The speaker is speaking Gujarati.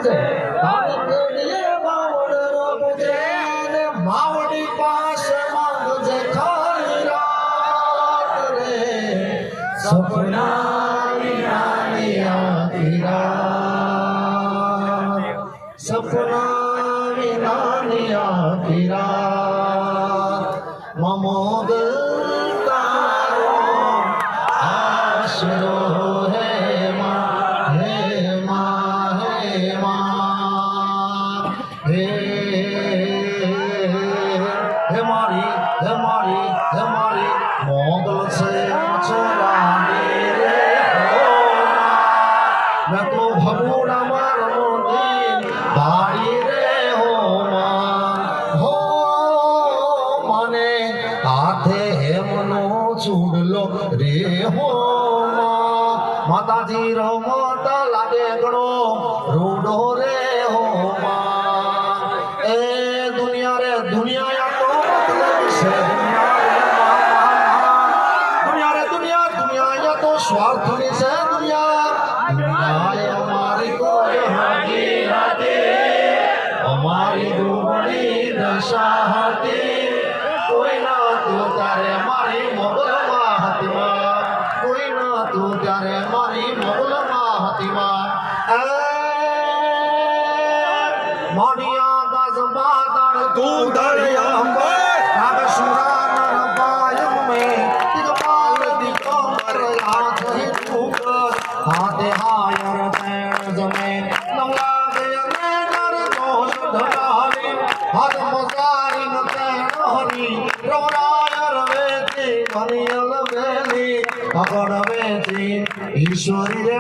પૂછે માવડી પાસે માંગજે ખાલી રાત રે સપના વિનાની આખી રાત સપના વિનાની આખી રાત મમોદ તારો આશરો હે માં હે માં હે માં હે મારી મોગલ છે છોરાની રે મેં તો ભગુડા મારો દિન ભારી રે હો મને હાથે હેમનો ચૂડલો રે હો માતાજી રમત લાગે ગણો રૂડો રે હો એ દુનિયા રે દુનિયા તો મતલબ છે દુનિયા તો સ્વાર્થની છે દુનિયા અમારી કોઈ હાજી નથી અમારી ડૂબડી દશા હતી કોઈ ના તું ત્યારે મારી મોગલમાં હતી કોઈ ના તું ત્યારે મારી મોગલમાં હતી મોડિયા દાસ બાદળ તું દરિયા નાગ સુરા નર પાયમ મે દિગપાલ દિગંબર હાથ હિતુક હાથે હાયર તેણ જમે નમલા ગય ને નર દોષ ધરાવી હાથ મજારી ન તેણ હરી રવરાયર વેતી હરિયલ વેલી પકડ વેતી ઈશ્વરી રે